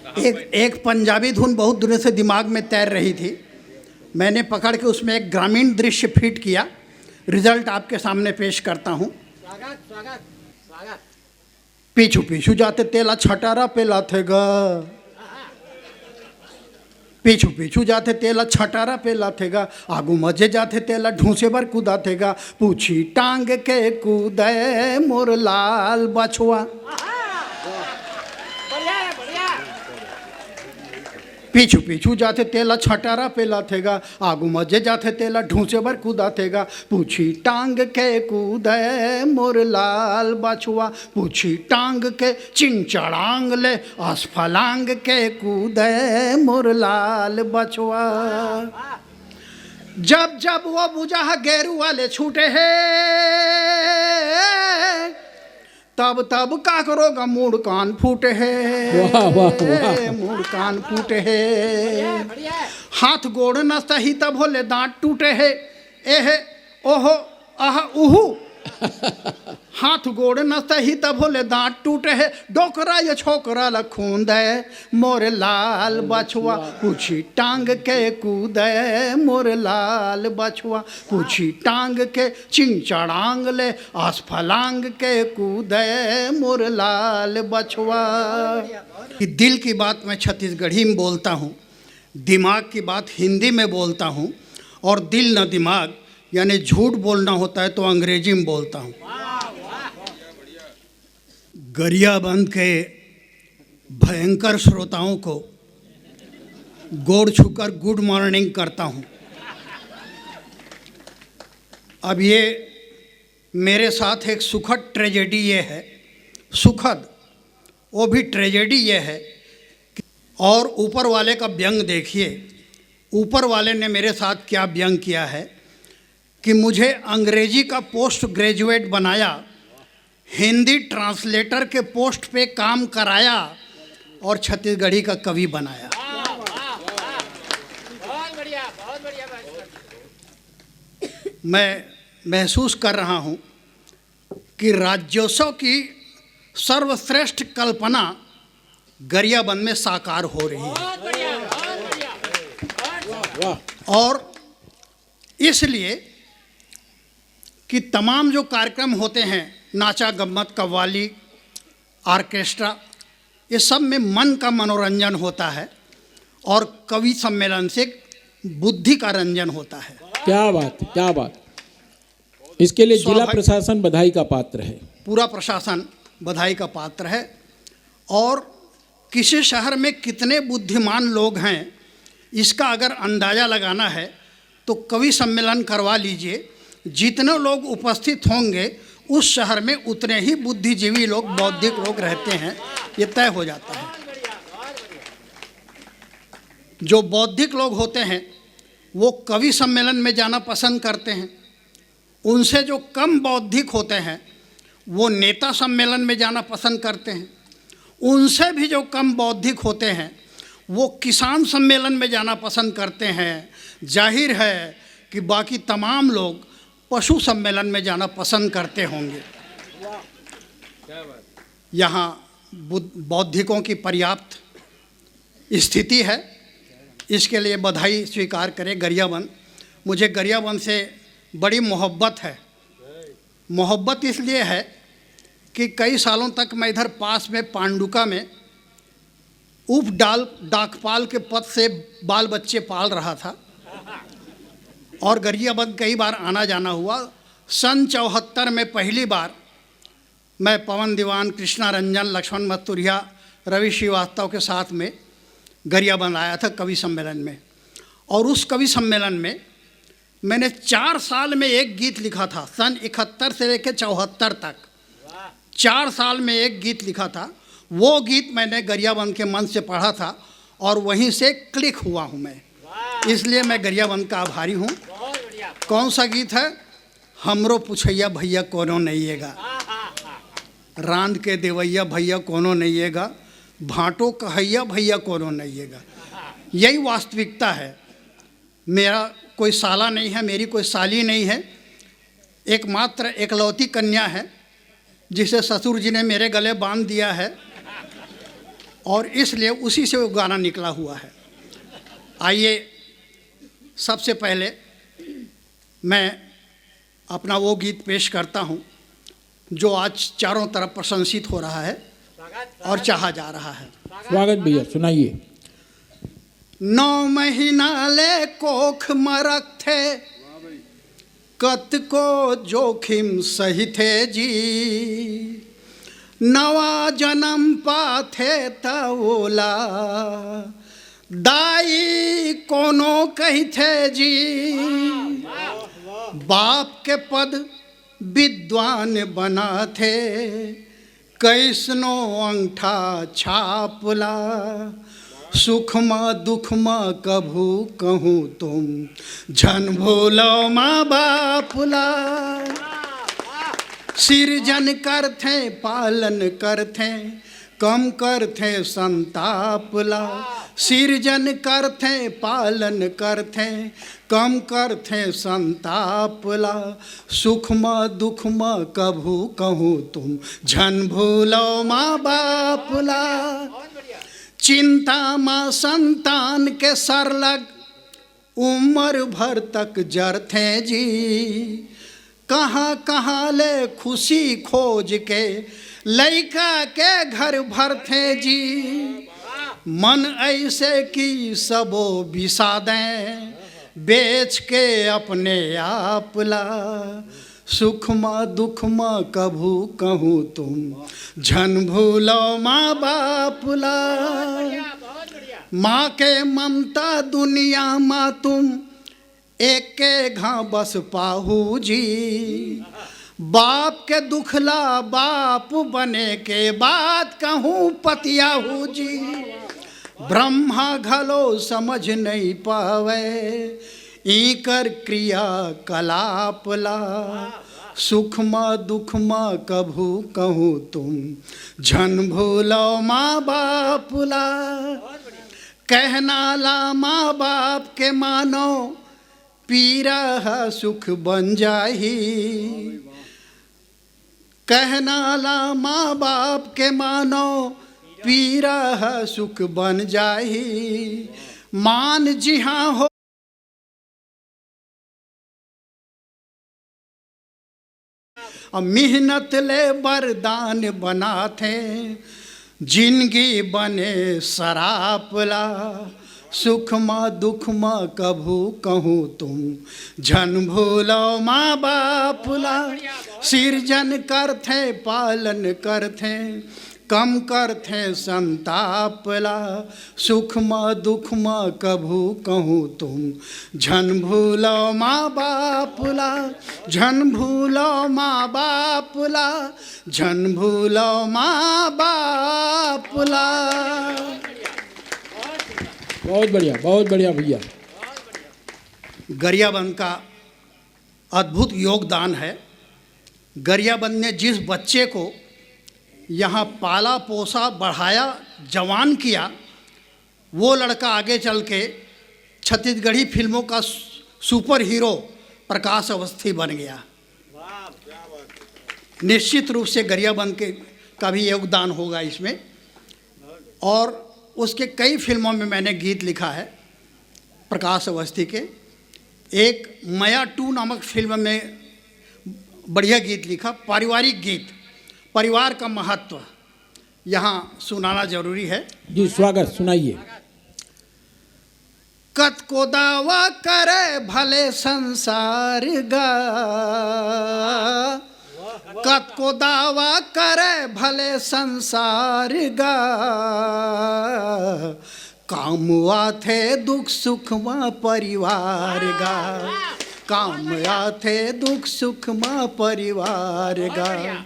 एक पंजाबी धुन बहुत दिनों से दिमाग में तैर रही थी। मैंने पकड़ के उसमें एक ग्रामीण दृश्य फिट किया। रिजल्ट आपके सामने पेश करता हूँ। स्वागत स्वागत स्वागत। पीछू पीछू जाते तेला छटारा पेला थे गा, पीछू पीछू जाते तेला छटारा पेला थे गा, आगू मजे जाते तेला ढूंसे बर कूदा थे गा, पूछी टांग के कूदे मोर लाल बछुआ। बढ़िया है, बढ़िया। पीछू पीछू जाते तेला छटारा पेला थेगा, आगू मजे जाते तेला ढूंसे बर कूदा थेगा, पूछी टांग के कूदे मोर लाल बछुआ, पूछी टांग के चिंचड़ांग ले असफलांग के कूदे मोर लाल बछुआ। जब जब वो बुझा गेरू वाले छूटे हैं, तब तब का करोगा मूड कान फूटे है, मूड कान फूटे है। हाथ गोड़ न सही तब होले दांत टूटे है, एहे ओहो आह उहू। हाथ गोड़ न सही तब होले दांत टूटे है, डोकरा ये छोकरा लखूंद है मोर लाल बछुआ, पूछी टांग के कूदे मोर लाल बछुआ, पूछी टांग के चिंचड़ांग ले असफलांग के कूदे मोर लाल बछुआ। दिल की बात मैं छत्तीसगढ़ी में बोलता हूँ, दिमाग की बात हिंदी में बोलता हूँ, और दिल न दिमाग यानी झूठ बोलना होता है तो अंग्रेजी में बोलता हूँ। गरियाबंद के भयंकर श्रोताओं को गोड़ छूकर गुड मॉर्निंग करता हूँ। अब ये मेरे साथ एक सुखद ट्रेजेडी ये है, सुखद वो भी ट्रेजेडी ये है। और ऊपर वाले का व्यंग देखिए, ऊपर वाले ने मेरे साथ क्या व्यंग किया है कि मुझे अंग्रेजी का पोस्ट ग्रेजुएट बनाया, हिंदी ट्रांसलेटर के पोस्ट पे काम कराया और छत्तीसगढ़ी का कवि बनाया। बहुत बढ़िया, बहुत बढ़िया। मैं महसूस कर रहा हूँ कि राज्योत्सव की सर्वश्रेष्ठ कल्पना गरियाबंद में साकार हो रही है। बहुत बढ़िया, बहुत बढ़िया। और इसलिए कि तमाम जो कार्यक्रम होते हैं, नाचा गम्मत कव्वाली ऑर्केस्ट्रा, ये सब में मन का मनोरंजन होता है और कवि सम्मेलन से बुद्धि का रंजन होता है। क्या बात, क्या बात। इसके लिए जिला प्रशासन बधाई का पात्र है। पूरा प्रशासन बधाई का पात्र है। और किसी शहर में कितने बुद्धिमान लोग हैं, इसका अगर अंदाज़ा लगाना है तो कवि सम्मेलन करवा लीजिए। जितने लोग उपस्थित होंगे उस शहर में उतने ही बुद्धिजीवी लोग, बौद्धिक लोग रहते हैं, ये तय हो जाता है। जो बौद्धिक लोग होते हैं वो कवि सम्मेलन में जाना पसंद करते हैं, उनसे जो कम बौद्धिक होते हैं वो नेता सम्मेलन में जाना पसंद करते हैं, उनसे भी जो कम बौद्धिक होते हैं वो किसान सम्मेलन में जाना पसंद करते हैं। जाहिर है कि बाकी तमाम लोग पशु सम्मेलन में जाना पसंद करते होंगे। यहाँ बौद्धिकों की पर्याप्त स्थिति है, इसके लिए बधाई स्वीकार करें गरियाबंद। मुझे गरियाबंद से बड़ी मोहब्बत है। मोहब्बत इसलिए है कि कई सालों तक मैं इधर पास में पांडुका में उप डाकपाल के पद से बाल बच्चे पाल रहा था और गरियाबंद कई बार आना जाना हुआ। सन 74 में पहली बार मैं पवन दीवान, कृष्णा रंजन, लक्ष्मण मस्तुरिया, रवि श्रीवास्तव के साथ में गरियाबंद आया था कवि सम्मेलन में। और उस कवि सम्मेलन में मैंने 4 साल में एक गीत लिखा था। सन 71 से लेकर 74 तक 4 साल में एक गीत लिखा था। वो गीत मैंने गरियाबंद के मंच से पढ़ा था और वहीं से क्लिक हुआ हूँ मैं, इसलिए मैं गरियाबंद का आभारी हूँ। कौन सा गीत है? हमरो पुछैया भैया कोनो नहिएगा, रांद के देवैया भैया कोनो नहिएगा, भाटो कहैया भैया कोनो नहिएगा। यही वास्तविकता है। मेरा कोई साला नहीं है, मेरी कोई साली नहीं है, एकमात्र एकलौती कन्या है जिसे ससुर जी ने मेरे गले बांध दिया है। और इसलिए उसी से वो गाना निकला हुआ है। आइए सबसे पहले मैं अपना वो गीत पेश करता हूँ जो आज चारों तरफ प्रशंसित हो रहा है और चाहा जा रहा है। स्वागत भैया, सुनाइए। 9 महीना ले कोख मरक थे, कत को जोखिम सही थे जी, नवा जन्म पाथे तोला, दाई कोनो कही थे जी, बाप के पद विद्वान बना थे, कैसनो अंगठा छापला, सुख में दुख में कभू कहूँ तुम, झन भूलो माँ बापुला, सिरजन करथे पालन करथे, कम करथे संतापला, सिरजन करथे पालन करथे, कम करथे संतापला, सुख में दुख में कभू कहूँ तुम, झन भूलो माँ बापुला, चिंता माँ संतान के सरलग, उम्र भर तक जरथे जी, कहाँ कहाँ ले खुशी खोज के, लइका के घर भरथे जी, मन ऐसे कि सबो बिसा दें, बेच के अपने आप ला, सुख में दुख में कभू कहूँ तुम, झन भूलो माँ बापुला, माँ के ममता दुनिया माँ तुम, एक के घा बस पाहू जी, बाप के दुखला बाप बने के बाद कहूँ पतियाहू जी, ब्रह्मा घलो समझ नहीं पावे, इकर क्रिया कलापला, सुख में दुख में कभू कहूँ तुम, झन भूलो माँ बापुला, कहना ला माँ बाप के मानो, पीरा सुख बन जाही, कहना ला माँ बाप के मानो, पीरा सुख बन जाही, मान जी हाँ हो मेहनत ले वरदान बनाते, जिंदगी बने सरापला, सुख में दुख में कभू कहूँ तुम, झन भूलो माँ बापुला, सिरजन करथे पालन करथे, कम करथे संतापला, सुख में दुख में कभू कहूँ तुम, झन भूलो माँ बापुला, झन भूलो माँ बापुला, झन भूलो माँ बापुला। बहुत बढ़िया भैया। गरियाबंद का अद्भुत योगदान है। गरियाबंद ने जिस बच्चे को यहाँ पाला पोसा बढ़ाया जवान किया, वो लड़का आगे चल के छत्तीसगढ़ी फिल्मों का सुपर हीरो प्रकाश अवस्थी बन गया। निश्चित रूप से गरियाबंद के का भी योगदान होगा इसमें, और उसके कई फिल्मों में मैंने गीत लिखा है प्रकाश अवस्थी के। एक मया 2 नामक फिल्म में बढ़िया गीत लिखा, पारिवारिक गीत, परिवार का महत्व यहाँ सुनाना जरूरी है। जी स्वागत, सुनाइए। कत को दावा करे भले संसार गा, कत को दावा करे भले संसार गा, काम आथे दुख सुख में परिवार गा, काम आथे दुख सुख में परिवार गा,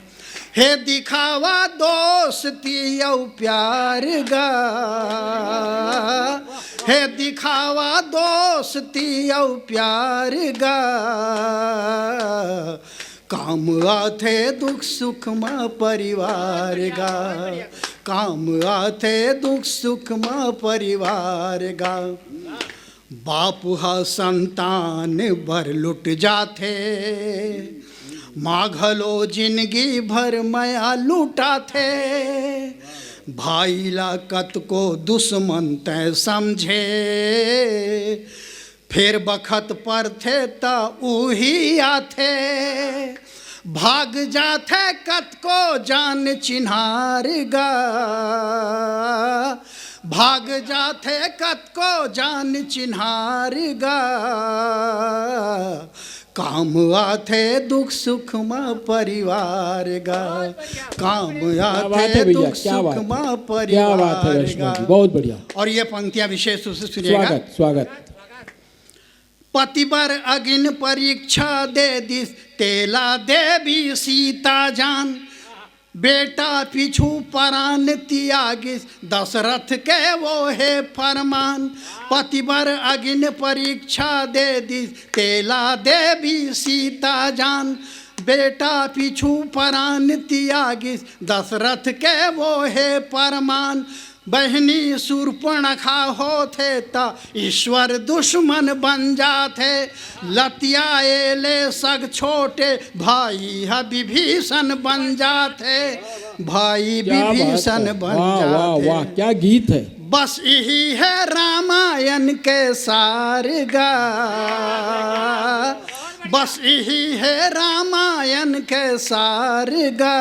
हे दिखावा दोस्ती औ प्यार गा, हे दिखावा दोस्ती औ प्यार गा, काम आथे दुख सुख में परिवार गा, काम आथे दुख सुख में परिवार गा, बाप हा संतान भर लुट जाथे, माँ घलो जिंदगी भर माया लूटा थे, भाई लाकत को दुश्मन तय समझे, फिर बखत पर थे ता उही आथे, भाग जाथे कत को जान चिन्हार गा, भाग जाथे कत को जान चिन्हार गा, काम आथे दुख सुख में परिवार गा, काम आथे दुख सुख में परिवार गा। बहुत बढ़िया। और ये पंक्तियां विशेष रूप से सुनिएगा। स्वागत स्वागत। पति बर अगिन परीक्षा दे दिस, तेला देवी सीता जान, बेटा पिछू परान त्यागिस, दशरथ के वो है फरमान। पति बर अगिन परीक्षा दे दिस, तेला देवी सीता जान, बेटा पिछू परान त्यागिस, दशरथ के वो है फरमान। बहनी शूर्पणखा होते ता ईश्वर दुश्मन बन जाते, लतियाए ले सग छोटे भाई है विभीषण बन जाते, भाई विभीषण बन जाते। वाह वाह क्या गीत है। बस यही है रामायण के सार गा, बस यही है रामायण के सार गा,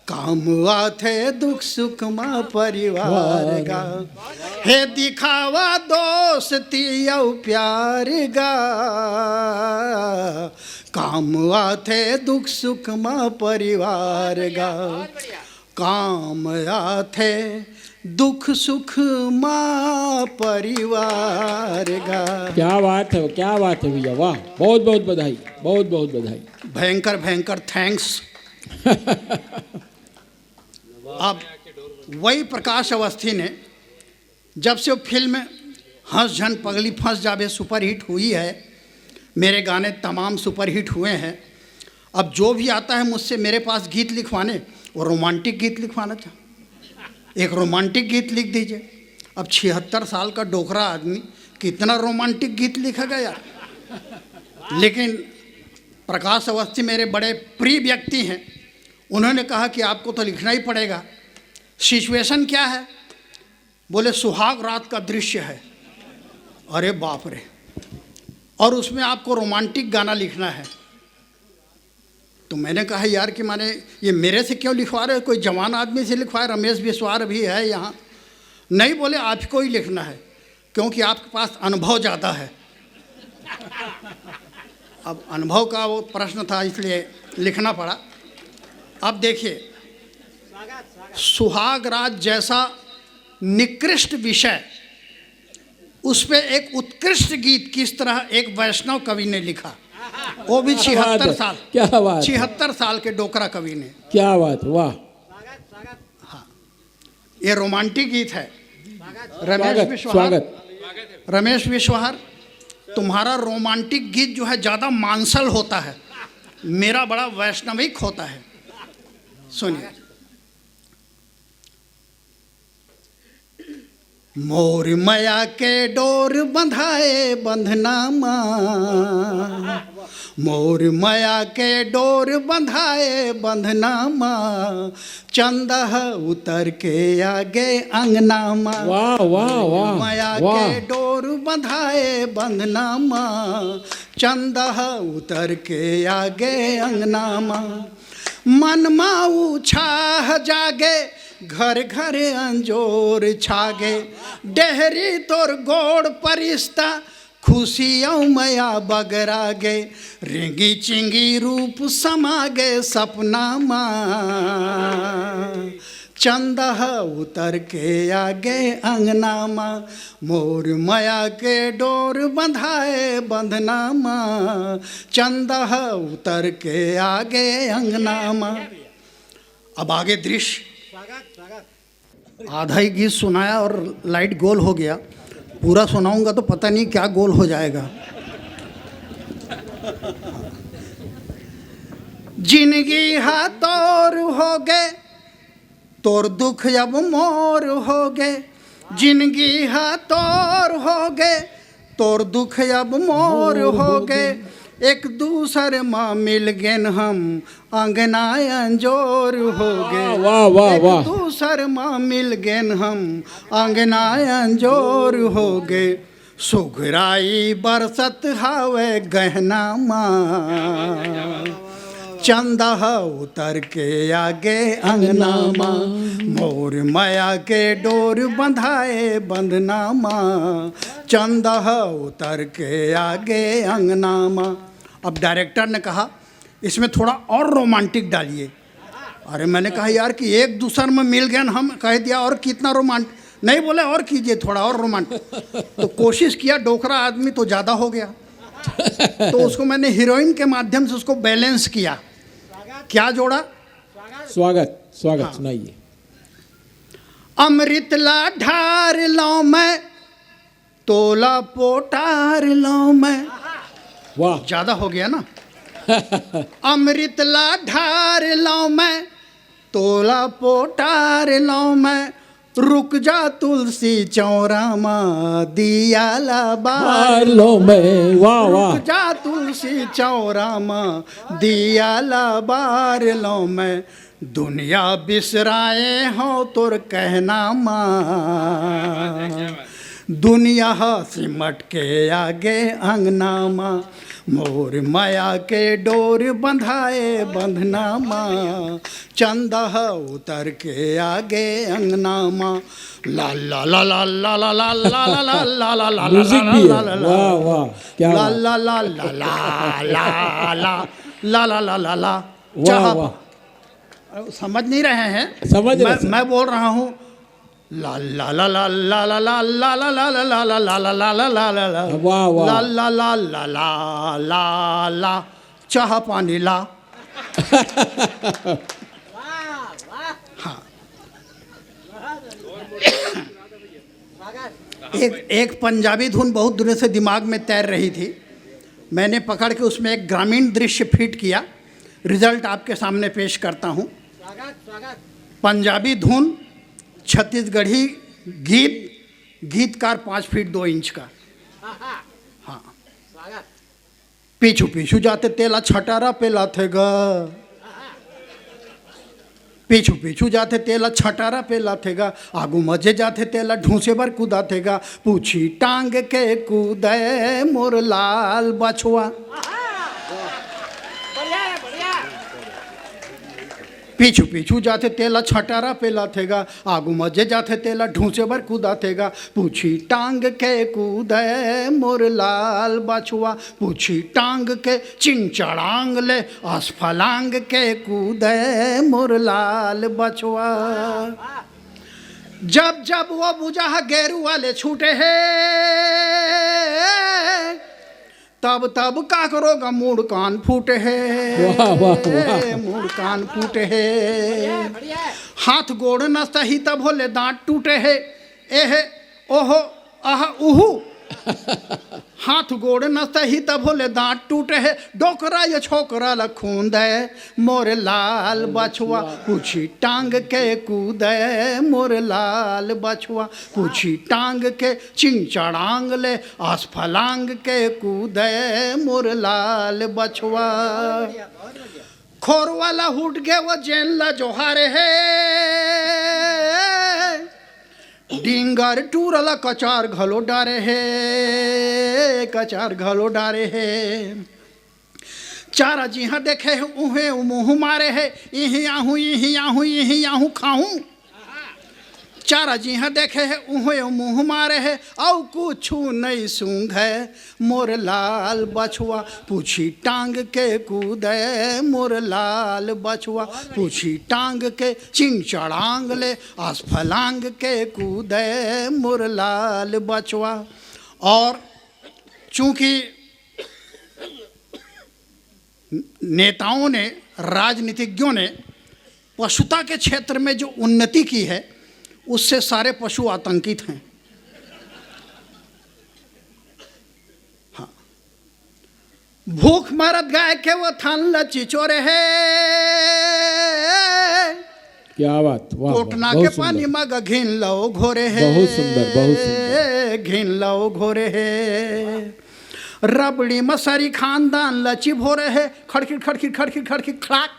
काम आथे दुख सुख मा परिवार गा, हे दिखावा दोस्ती औ प्यार गा, काम आथे दुख सुख मा परिवार गा, काम आथे दुख सुख मा परिवार गा। क्या बात है, क्या बात है भैया, वाह बहुत बहुत बधाई, बहुत बहुत बधाई। भयंकर भयंकर थैंक्स। अब वही प्रकाश अवस्थी ने जब से वो फिल्म हंस झन पगली फंस जावे सुपरहिट हुई है, मेरे गाने तमाम सुपरहिट हुए हैं। अब जो भी आता है मुझसे मेरे पास गीत लिखवाने, वो रोमांटिक गीत लिखवाना था, एक रोमांटिक गीत लिख दीजिए। अब 76 साल का डोकरा आदमी कितना रोमांटिक गीत लिखेगा यार। लेकिन प्रकाश अवस्थी मेरे बड़े प्रिय व्यक्ति हैं, उन्होंने कहा कि आपको तो लिखना ही पड़ेगा। सिचुएशन क्या है? बोले सुहाग रात का दृश्य है। अरे बाप रे, और उसमें आपको रोमांटिक गाना लिखना है। तो मैंने कहा यार कि माने ये मेरे से क्यों लिखवा रहे हो, कोई जवान आदमी से लिखवाए, रमेश बिस्वार भी है यहाँ। नहीं, बोले आपको ही लिखना है क्योंकि आपके पास अनुभव ज़्यादा है। अब अनुभव का वो प्रश्न था इसलिए लिखना पड़ा। अब देखिए, सुहाग रात जैसा निकृष्ट विषय, उस पे एक उत्कृष्ट गीत किस तरह एक वैष्णव कवि ने लिखा, वो भी 76 साल, क्या बात, 76 साल के डोकरा कवि ने। क्या बात, वाह। हाँ, ये रोमांटिक गीत है। रमेश विश्वहार, तुम्हारा रोमांटिक गीत जो है ज़्यादा मांसल होता है, मेरा बड़ा वैष्णविक होता है। सुनिए। मोर माया के डोर बंधाए बंधनामा, मोर माया के डोर बंधाए बंधनामा, चंदह उतर के आगे अंगनामा। वाह वाह वाह, माया के डोर बंधाए बंधनामा, चंदह उतर के आगे अंगनामा। मन माऊ छाह जागे, घर घर अंजोर छागे, डेहरी तोर गोड़ परिस्ता, खुशियों मया बगरागे, रेंगी चिंगी रूप समागे सपना माँ। चंदह उतर के आगे अंगनामा, मोर माया के डोर बंधाए बंधनामा, चंदह उतर के आगे अंगनामा। अब आगे दृश्य, आधा ही गीत सुनाया और लाइट गोल हो गया, पूरा सुनाऊंगा तो पता नहीं क्या गोल हो जाएगा। जिंदगी हाथोर हो गए, तोर दुख अब मोर हो गए, जिंदगी हाथोर हो गए, तोर दुख अब मोर हो गए, एक दूसर माँ मिल गेन हम अंगना अंजोर हो गए। वाह वाह एक वाह। दूसर माँ मिल गेन हम अंगना अंजोर हो गए। सुघराई बरसत हावे गहना माँ, चंदा उतर के आगे अंगना माँ, मोर माया के डोर बंधाए बंधना माँ, चंदा उतर के आगे अंगना माँ। अब डायरेक्टर ने कहा इसमें थोड़ा और रोमांटिक डालिए। अरे मैंने कहा यार कि एक दूसरे में मिल गए, हम कह दिया और कितना रोमांटिक, नहीं बोले और कीजिए थोड़ा और रोमांटिक। तो कोशिश किया, डोकरा आदमी तो ज़्यादा हो गया, तो उसको मैंने हीरोइन के माध्यम से उसको बैलेंस किया। क्या जोड़ा? स्वागत स्वागत सुनाइए। अमृत ला ढार लो मैं, तोला पोटार लो मैं। वाह। ज़्यादा हो गया ना। अमृत ला ढार लो मैं, तोला पोटार लो मैं, रुक जा तुलसी चौरा माँ, दिया ला बार लो मैं। वाह वाह। रुक जा तुलसी चौरा माँ, दिया ला बार लो मैं, दुनिया बिसराए हो तोर कहना माँ, दुनिया सिमट के आगे अंगना माँ, मोर माया के डोर बंधाए बंधना माँ, चंदा उतर के आगे अंगना माँ। ला ला ला ला ला ला ला ला ला ला ला ला ला म्यूजिक भी है। वाह वाह क्या ला बात। ला ला ला ला ला ला ला ला ला ला ला। वाह वाह। समझ नहीं रहे हैं? समझ रहे हैं। मैं बोल रहा हूँ ला ला ला ला ला ला ला ला ला ला ला ला ला ला ला ला ला ला ला। वाह वाह। ला ला ला ला ला ला ला, चाह पानी ला। हाँ, एक पंजाबी धुन बहुत दिनों से दिमाग में तैर रही थी। मैंने पकड़ के उसमें एक ग्रामीण दृश्य फिट किया। रिजल्ट आपके सामने पेश करता हूँ। पंजाबी धुन, छत्तीसगढ़ी गीत, गीतकार 5 फीट 2 इंच का। हाँ, पीछू पीछू जाते तेला छटारा पेला थे गा, पीछू पीछू जाते तेला छटारा पेला थे गा, आगू मजे जाते तेला ढूंसे बर कूदा थे गा, पूछी टांग के कूदे मोर लाल बछुआ। पीछू पीछू जाते तेला छटारा पेला थेगा, आगू मजे जाते तेला ढूंसे बर कूदा थेगा, पूछी टांग के कूदे मोर लाल बछुआ, पूछी टांग के चिंचड़ांग ले असफलांग के कूदे मोर लाल बछुआ। जब जब वो बुझा गेरू वाले छूटे हैं, तब तब का करोगा मूड कान फूटे है। वाह वाह वाह। मूड कान फूटे है, हाथ गोड़ न सही तब होले दांत टूटे है। एहे ओहो आह उहू, हाथ गोड़ न सही तब होले दांत टूटे है। डोकरा ये छोकरा ल खूंद है मोर लाल बछुआ, पूछी टांग के कूदे मोर लाल बछुआ, पूछी टांग के चिंचड़ांग ले असफलांग के कूदे मोर लाल बछुआ। खोर वाला हुट गए वो जेन ला जोहारे है, डिंगर टूरला कचार घलो डारे है, कचार घलो डारे है। चारा जी हाँ देखे है उहे मुँह मारे है, यहीं आहूँ यहीं आहूँ यहीं आहूँ खाऊं। चारा जी हाँ देखे है उहे मुँह मारे है, औ कुछ नहीं सूंघ है मोर लाल बछुआ, पूछी टांग के कूदे मोर लाल बछुआ, पूछी टांग के चिंचड़ांग ले असफलांग के कूदे मोर लाल बछुआ। और चूंकि नेताओं ने, राजनीतिज्ञों ने पशुता के क्षेत्र में जो उन्नति की है, उससे सारे पशु आतंकित हैं। हाँ, भूख मरत गाय के वो थान लची चोरे है, क्या बात। वाह कोटना के पानी मग घिन लो घोरे है, बहुत सुंदर बहुत सुंदर। घिन लो घोरे है। रबड़ी मसारी खानदान लची भो रहे खड़खिड़ खड़खिड़ खड़खिड़ खड़खिड़ खड़ाक।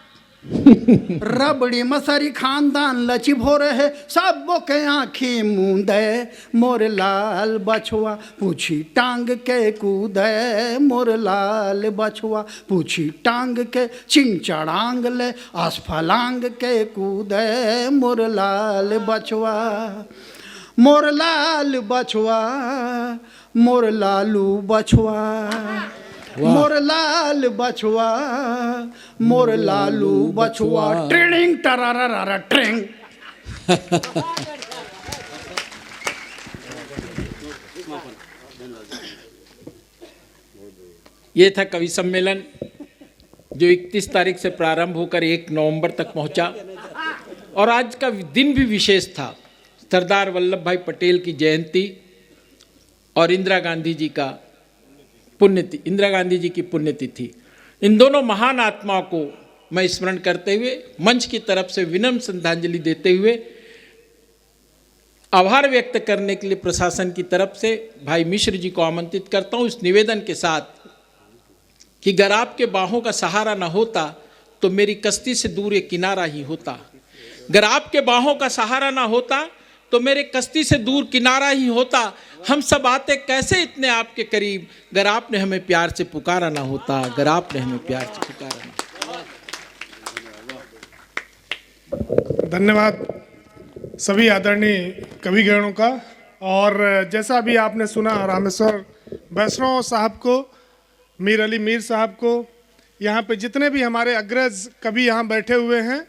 रबड़ी मसारी खानदान लची भो रहे सबो के आँखी मूंदे मोर लाल बछुआ पूछी टांग के कूदे मोर लाल बछुआ पूछी टांग के चिंचड़ांग ले आसफलांग के कूदे मोर लाल बछुआ मोर लाल बछुआ मोर लालू बछुआ मोर लाल बछुआ मोर लालू बछुआ ट्रेनिंग टरारा ट्रेंग। ये था कवि सम्मेलन जो 31 तारीख से प्रारंभ होकर 1 नवंबर तक पहुंचा और आज का दिन भी विशेष था। सरदार वल्लभ भाई पटेल की जयंती और इंदिरा गांधी जी की पुण्यतिथि। इन दोनों महान आत्माओं को मैं स्मरण करते हुए मंच की तरफ से विनम्र श्रद्धांजलि देते हुए आभार व्यक्त करने के लिए प्रशासन की तरफ से भाई मिश्र जी को आमंत्रित करता हूं इस निवेदन के साथ कि अगर आपके बाहों का सहारा न होता तो मेरी कश्ती से दूर एक किनारा ही होता। अगर आपके बाहों का सहारा न होता तो मेरे कश्ती से दूर किनारा ही होता। हम सब आते कैसे इतने आपके करीब अगर आपने हमें प्यार से पुकारा ना होता। अगर आपने हमें प्यार से पुकारा ना। धन्यवाद सभी आदरणीय कविगणों का। और जैसा भी आपने सुना रामेश्वर वैष्णव साहब को, मीर अली मीर साहब को, यहाँ पे जितने भी हमारे अग्रज कवि यहाँ बैठे हुए हैं,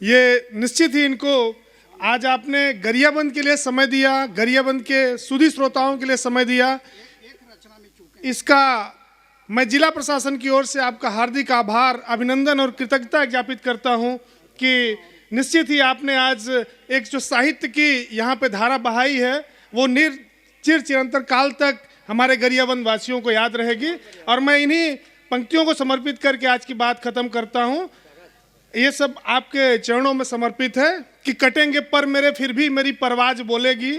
ये निश्चित ही इनको आज आपने गरियाबंद के लिए समय दिया, गरियाबंद के सुधी श्रोताओं के लिए समय दिया। इसका मैं जिला प्रशासन की ओर से आपका हार्दिक आभार, अभिनंदन और कृतज्ञता ज्ञापित करता हूं कि निश्चित ही आपने आज एक जो साहित्य की यहाँ पे धारा बहाई है वो चिरंतर काल तक हमारे गरियाबंद वासियों को याद रहेगी। और मैं इन्हीं पंक्तियों को समर्पित करके आज की बात खत्म करता हूँ। ये सब आपके चरणों में समर्पित है कि कटेंगे पर मेरे फिर भी मेरी परवाज बोलेगी,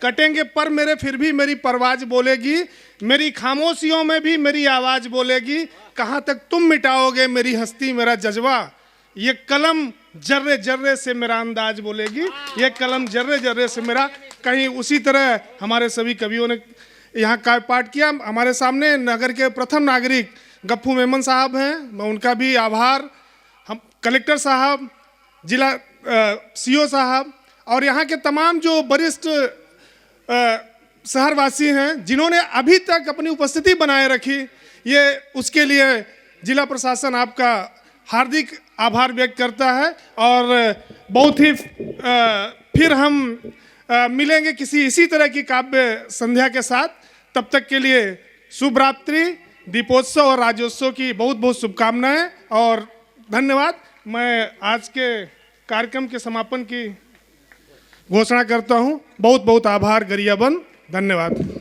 कटेंगे पर मेरे फिर भी मेरी परवाज बोलेगी, मेरी खामोशियों में भी मेरी आवाज़ बोलेगी, कहाँ तक तुम मिटाओगे मेरी हस्ती मेरा जज्बा, ये कलम जर्रे जर्रे से मेरा अंदाज बोलेगी, ये कलम जर्रे जर्रे से मेरा। कहीं उसी तरह हमारे सभी कवियों ने यहाँ काव्य पाठ किया। हमारे सामने नगर के प्रथम नागरिक गप्पू मेमन साहब हैं, मैं उनका भी आभार, हम कलेक्टर साहब, जिला सीओ साहब और यहाँ के तमाम जो वरिष्ठ शहरवासी हैं जिन्होंने अभी तक अपनी उपस्थिति बनाए रखी, ये उसके लिए जिला प्रशासन आपका हार्दिक आभार व्यक्त करता है। और बहुत ही फिर हम मिलेंगे किसी इसी तरह की काव्य संध्या के साथ। तब तक के लिए शुभ रात्रि, दीपोत्सव और राज्योत्सव की बहुत बहुत शुभकामनाएं और धन्यवाद। मैं आज के कार्यक्रम के समापन की घोषणा करता हूं। बहुत बहुत आभार गरियाबंद, धन्यवाद।